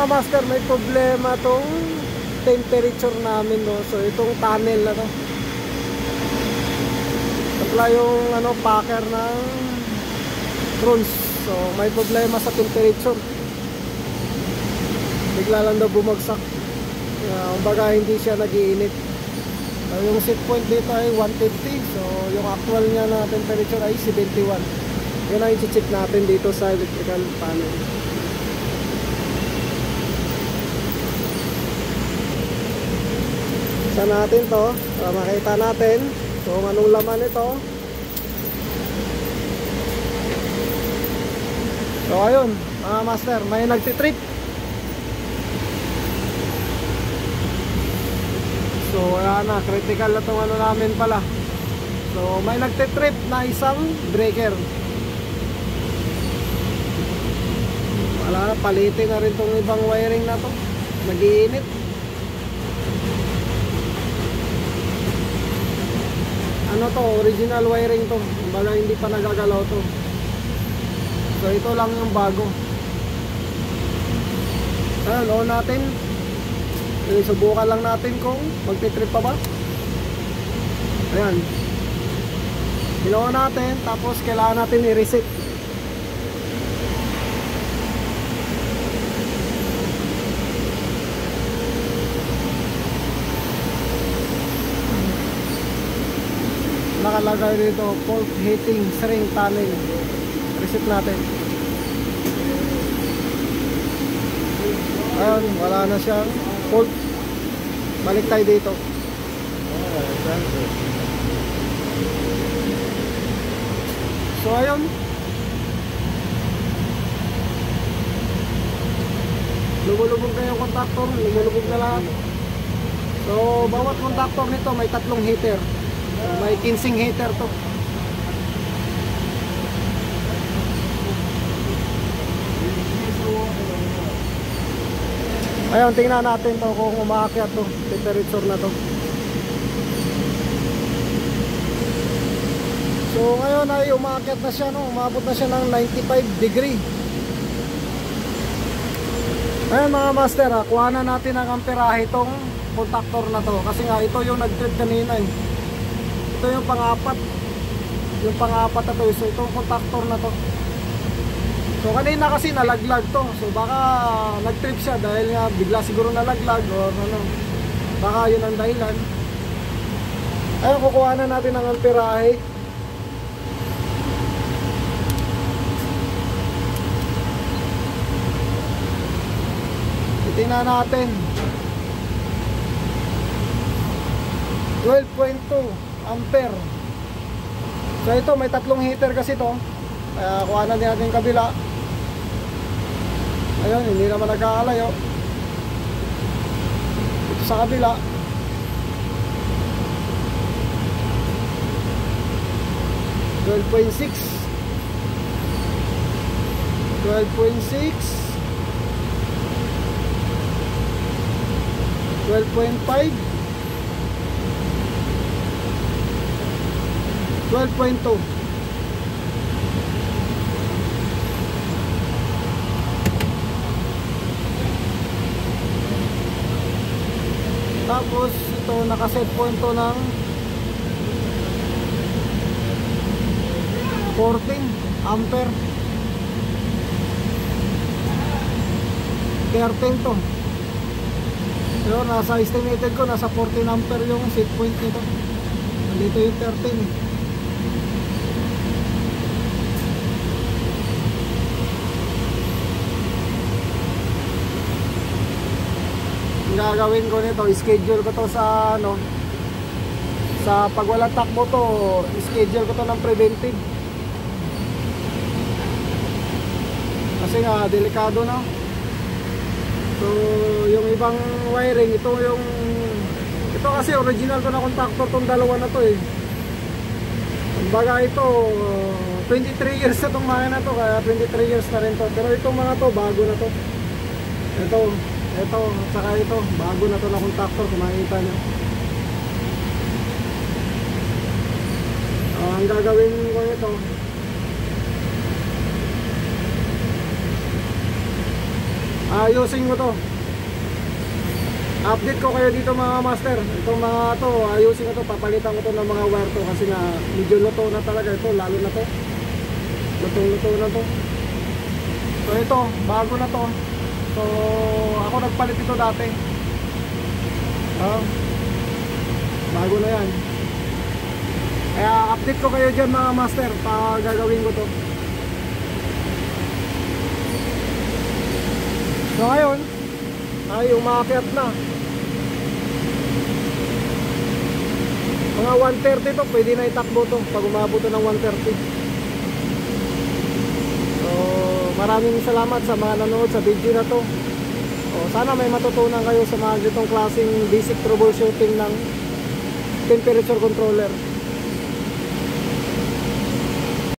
master, may problema tong temperature namin, no. So itong tunnel na to, wala yung ano, packer ng drones. So may problema sa temperature, bigla lang daw bumagsak. Kumbaga hindi siya nag-iinit. Yung set point dito ay 150. So yung actual niya na temperature ay 71. Yun ang i-check natin dito sa electrical panel. Sa natin to para makita natin kung anong laman ito. So ayun mga master, may nagtitrip. So ayan na, critical na itong ano namin pala. So may nagtitrip na isang breaker. Wala na, palitin na rin itong ibang wiring na to. Nag-iinit. Ano to, original wiring to. Kumbaga hindi pa nagagalaw to. So ito lang yung bago. Ayan, on natin. Subukan lang natin kung magtitrip pa ba. Ayan, on natin. Tapos kailangan natin i-reset. Nakalagay dito fault heating string tunnel. Reset natin. Ayan, wala na siyang fault. Balik tayo dito. So ayun, lumulubog na yung contactor. Lumulubog na lahat. So bawat contactor nito may tatlong heater. May 15 heater to. Ayun, tingnan natin to kung umaakyat to, temperature na to. So ngayon ay umaakyat na siya, no? Umabot na siya ng 95 degree. Ayun mga master, kuha na natin ang amperahe itong contactor na to. Kasi nga ito yung nag-trip kanina eh. Ito yung pang-apat. Yung pang-apat na to. So itong contactor na to. So kanina kasi nalaglag to. So baka nag-trip siya dahil nga bigla siguro nalaglag or ano. Baka yun ang dahilan. Ayun, kukuha na natin ang amperahe. Tingnan natin. 12.2 ampere. So ito may tatlong heater kasi to. Kaya kuha na din natin yung kabila. Ayun, hindi naman nag-aalayo. Ito sa kabila. $12.6 12.5 12.2. Tapos ito nakaset po ito ng 14 ampere. 13 to. Pero nasa estimated ko nasa 14 ampere yung set point nito. Dito yung 13. Gagawin ko nito, schedule ko to sa ano, sa pag walang takbo to, schedule ko to ng preventive. Kasi nga delikado na. So yung ibang wiring, ito kasi original to na contactor tong dalawa na to eh. Kumbaga ito 23 years na tong makina to, kaya 23 years na rin to. Pero itong mga to bago na to. Ito, saka ito, bago na to na contactor, kung makikita nyo. Ang gagawin ko ito, Ayusin ko to. Update ko kayo dito mga master. Itong mga to, ayusin ko to. Papalitan ko to ng mga wire to. Kasi nga, medyo luto na talaga ito. Lalo na to. Luto na to. So ito, bago na to. So, ako nagpalit ito dati. Bago na yan. Kaya update ko kayo dyan mga master. Gagawin ko to. So ngayon ay umakyat na. Mga 130 to, pwede na itakbo to pag umabot to ng 130. So maraming salamat sa mga nanonood sa video na to. O, sana may matutunan kayo sa mga ganitong klaseng basic troubleshooting ng temperature controller.